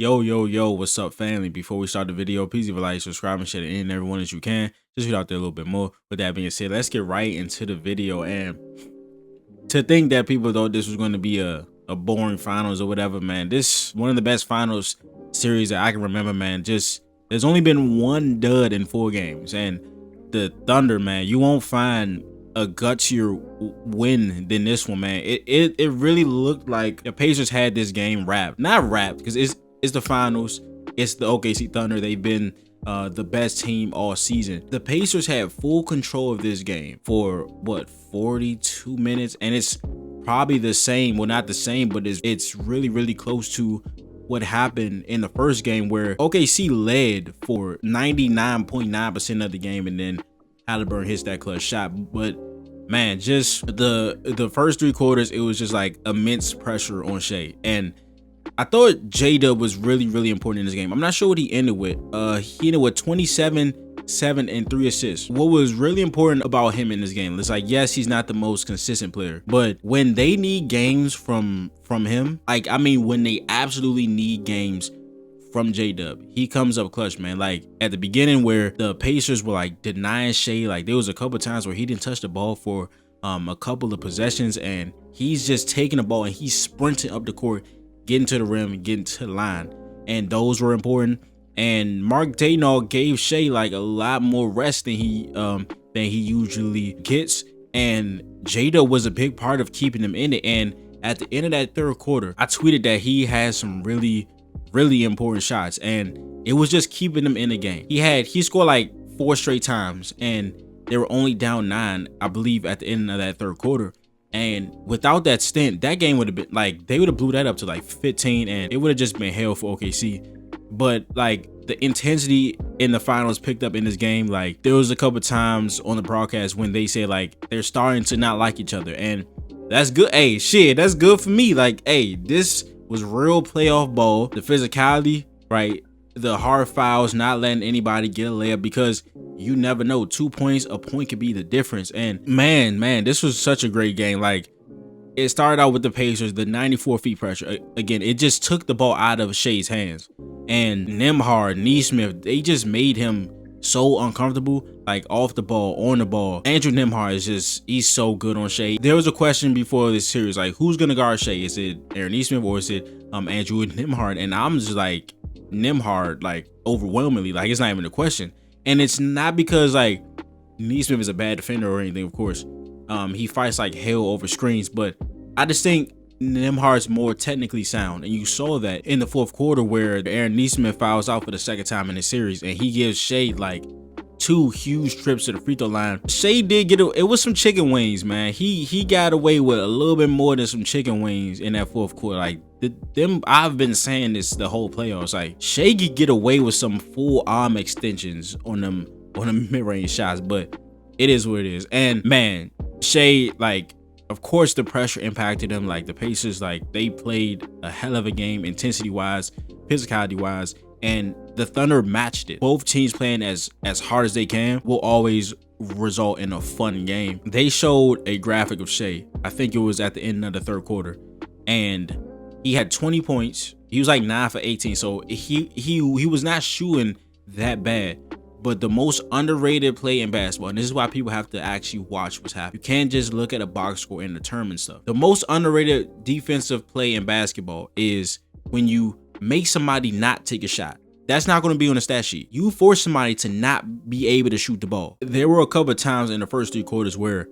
Yo, what's up, family? Before we start the video, please leave a like, subscribe, and share it in everyone as you can. Just get out there a little bit more. With that being said, let's get right into the video. And to think that people thought this was going to be a boring finals or whatever, man, this one of the best finals series that I can remember, man. Just there's only been one dud in 4 games, and the Thunder, man, you won't find a gutsier win than this one, man. It really looked like the Pacers had this game wrapped. Not wrapped, because it's the finals. It's the OKC Thunder. They've been the best team all season. The Pacers had full control of this game for what, 42 minutes, and it's probably the same. Well, not the same, but it's really close to what happened in the first game, where OKC led for 99.9% of the game, and then Halliburton hits that clutch shot. But man, just the first 3 quarters, it was just like immense pressure on Shai. And I thought J-Dub was really important in this game. I'm not sure what he ended with. He ended with 27, 7, and 3 assists. What was really important about him in this game, it's like, yes, he's not the most consistent player, but when they need games from him, like, I mean, when they absolutely need games from J-Dub, he comes up clutch, man. Like at the beginning, where the Pacers were like denying Shai, like there was a couple times where he didn't touch the ball for a couple of possessions, and he's just taking the ball and he's sprinting up the court, getting to the rim and getting to the line. And those were important. And Mark Daigneault gave Shai like a lot more rest than he usually gets. And J-Dub was a big part of keeping him in it. And at the end of that third quarter, I tweeted that he had some really important shots, and it was just keeping them in the game. He scored like 4 straight times, and they were only down 9, I believe, at the end of that third quarter. And without that stint, that game would have been like, they would have blew that up to like 15, and it would have just been hell for OKC. But like the intensity in the finals picked up in this game. Like there was a couple times on the broadcast when they said like they're starting to not like each other, and that's good. Hey, shit, that's good for me. Like, hey, this was real playoff ball. The physicality, right? The hard fouls, not letting anybody get a layup, because you never know. 2 points, a point could be the difference. And man, this was such a great game. Like, it started out with the Pacers, the 94 feet pressure. Again, it just took the ball out of Shai's hands. And Nembhard, Nesmith, they just made him so uncomfortable, like off the ball, on the ball. Andrew Nembhard is just, he's so good on Shai. There was a question before this series, like, who's gonna guard Shai? Is it Aaron Nesmith or is it Andrew Nembhard? And I'm just like, Nembhard, like, overwhelmingly. Like, it's not even a question. And it's not because like Nesmith is a bad defender or anything, of course. He fights like hell over screens, but I just think Nembhard's more technically sound, and you saw that in the fourth quarter, where Aaron Nesmith fouls out for the second time in the series, and he gives Shai like 2 huge trips to the free throw line. Shai did get it was some chicken wings, man. He got away with a little bit more than some chicken wings in that fourth quarter. Like I've been saying this the whole playoffs. Like Shai could get away with some full arm extensions on them mid-range shots, but it is what it is. And man, Shai, like, of course the pressure impacted him. Like the Pacers, like they played a hell of a game, intensity wise, physicality wise, and the Thunder matched it. Both teams playing as hard as they can will always result in a fun game. They showed a graphic of Shai, I think it was at the end of the third quarter, and he had 20 points. He was like 9 for 18, so he was not shooting that bad. But the most underrated play in basketball, and this is why people have to actually watch what's happening. You can't just look at a box score and determine stuff. The most underrated defensive play in basketball is when you make somebody not take a shot. That's not going to be on the stat sheet. You force somebody to not be able to shoot the ball. There were a couple of times in the first 3 quarters where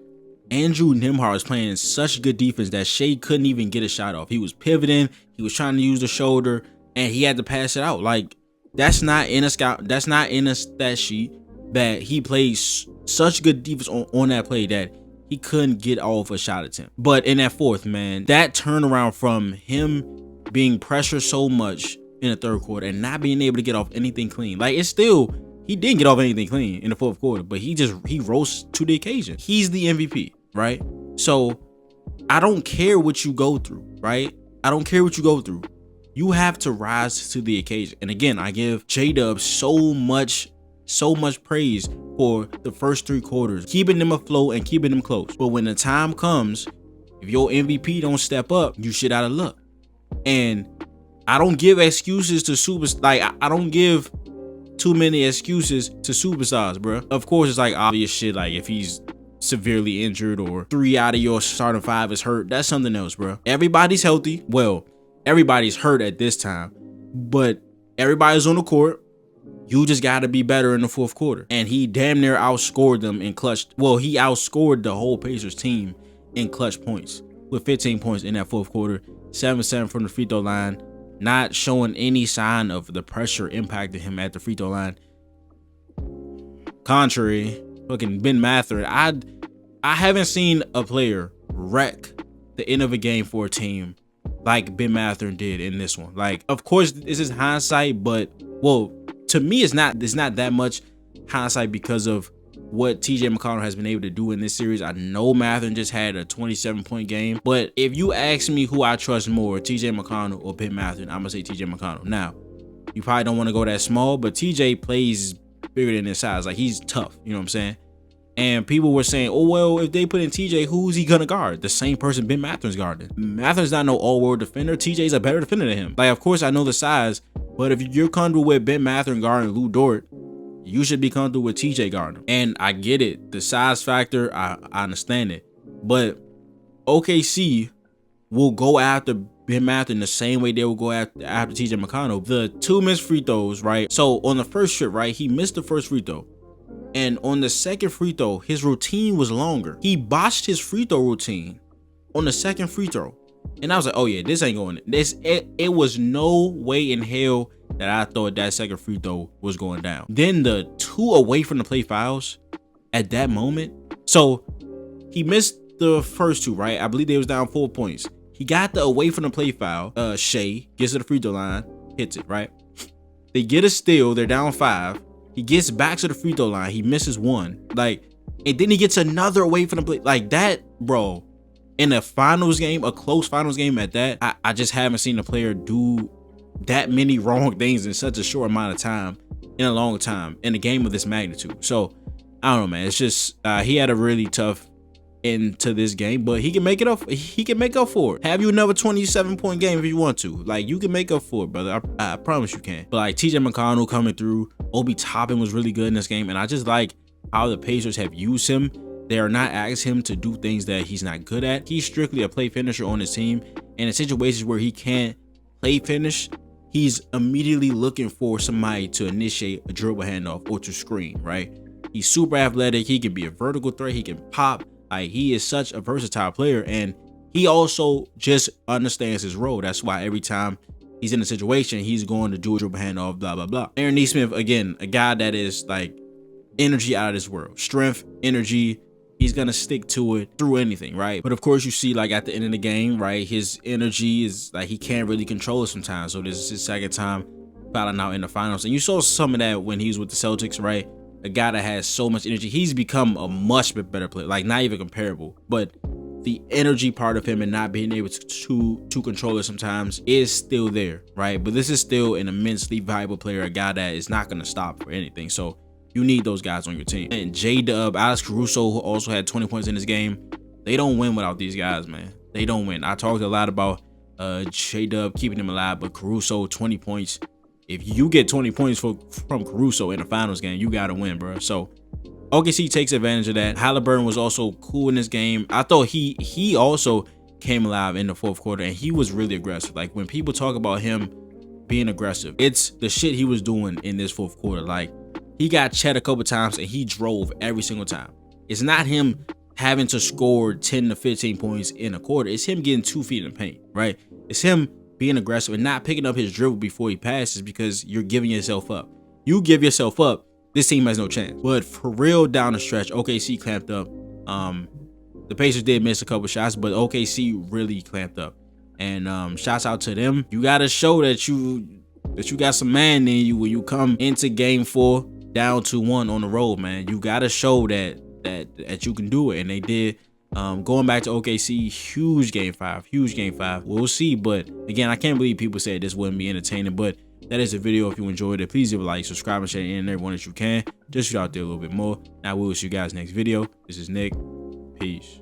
Andrew Nembhard was playing such good defense that Shai couldn't even get a shot off. He was pivoting, he was trying to use the shoulder, and he had to pass it out. Like, that's not in a stat sheet, that he plays such good defense on that play that he couldn't get off a shot attempt. But in that fourth, man, that turnaround from him being pressured so much in the third quarter and not being able to get off anything clean. Like, it's still, he didn't get off anything clean in the fourth quarter, but he rose to the occasion. He's the MVP, right? So I don't care what you go through, right? I don't care what you go through. You have to rise to the occasion. And again, I give J-Dub so much praise for the first 3 quarters, keeping them afloat and keeping them close. But when the time comes, if your MVP don't step up, you shit out of luck. And I don't give excuses to I don't give too many excuses to superstars, bro. Of course, it's like obvious shit, like if he's severely injured or 3 out of your starting 5 is hurt, that's something else, bro. Everybody's healthy. Well, everybody's hurt at this time, but everybody's on the court. You just got to be better in the fourth quarter. And he damn near outscored them in clutch. Well, he outscored the whole Pacers team in clutch points with 15 points in that fourth quarter, 7-7 from the free throw line, not showing any sign of the pressure impacting him at the free throw line. Contrary, fucking Ben Mathurin, I haven't seen a player wreck the end of a game for a team like Ben Mathurin did in this one. Like, of course, this is hindsight, but well, to me, it's not that much hindsight because of what TJ McConnell has been able to do in this series. I know Mathurin just had a 27-point game, but if you ask me who I trust more, TJ McConnell or Ben Mathurin, I'm gonna say TJ McConnell. Now, you probably don't want to go that small, but TJ plays bigger than his size. Like, he's tough, you know what I'm saying? And people were saying, oh, well, if they put in TJ, who's he gonna guard? The same person Ben Mathurin's guarding. Mathurin's not no all-world defender. TJ's a better defender than him. Like, of course, I know the size, but if you're comfortable with Ben Mathurin guarding Lu Dort, you should be comfortable with TJ guarding him. And I get it. The size factor, I understand it. But OKC will go after Ben Mathurin the same way they will go after TJ McConnell. The 2 missed free throws, right? So on the first trip, right, he missed the first free throw. And on the second free throw, his routine was longer. He botched his free throw routine on the second free throw. And I was like, oh yeah, this ain't going. It was no way in hell that I thought that second free throw was going down. Then the 2 away from the play fouls at that moment. So he missed the first 2, right? I believe they was down 4 points. He got the away from the play foul. Shea gets to the free throw line, hits it, right? They get a steal. They're down 5. He gets back to the free throw line. He misses 1. Like, and then he gets another away from the play. Like that, bro. In a finals game, a close finals game at that, I just haven't seen a player do that many wrong things in such a short amount of time, in a long time, in a game of this magnitude. So, I don't know, man. It's just, he had a really tough end to this game, but he can make it up. He can make up for it. Have you another 27-point game if you want to. Like, you can make up for it, brother. I promise you can. But like, TJ McConnell coming through, Obi Toppin was really good in this game, and I just like how the Pacers have used him. They are not asking him to do things that he's not good at. He's strictly a play finisher on his team, and in situations where he can't play finish, he's immediately looking for somebody to initiate a dribble handoff or to screen, right? He's super athletic. He can be a vertical threat. He can pop. Like, he is such a versatile player, and he also just understands his role. That's why every time he's in a situation, he's going to do a dribble handoff, blah, blah, blah. Aaron Nesmith, again, a guy that is like energy out of this world. Strength, energy. He's going to stick to it through anything, right? But of course, you see, like, at the end of the game, right, his energy is like he can't really control it sometimes. So this is his second time fouling out in the finals. And you saw some of that when he was with the Celtics, right? A guy that has so much energy. He's become a much better player, like not even comparable. But the energy part of him and not being able to control it sometimes is still there, right? But this is still an immensely valuable player, a guy that is not going to stop for anything. So you need those guys on your team. And J-Dub, Alex Caruso, who also had 20 points in this game, they don't win without these guys, man. They don't win. I talked a lot about J-Dub keeping him alive, but Caruso, 20 points. If you get 20 points from Caruso in a finals game, you got to win, bro. So OKC takes advantage of that. Halliburton was also cool in this game. I thought he also came alive in the fourth quarter, and he was really aggressive. Like, when people talk about him being aggressive, it's the shit he was doing in this fourth quarter. Like, he got Chet a couple times, and he drove every single time. It's not him having to score 10 to 15 points in a quarter. It's him getting 2 feet in the paint, right? It's him being aggressive and not picking up his dribble before he passes, because you're giving yourself up. You give yourself up, this team has no chance. But for real, down the stretch, OKC clamped up. The Pacers did miss a couple shots, but OKC really clamped up. And shouts out to them. You gotta show that you got some man in you when you come into game 4 down 2-1 on the road, man. You gotta show that you can do it, and they did. Going back to OKC, huge game 5. We'll see, but again, I can't believe people said this wouldn't be entertaining, but that is a video. If you enjoyed it, please give a like, subscribe, and share it in everyone that you can. Just shoot out there a little bit more. Now we will see you guys next video. This is Nick. Peace.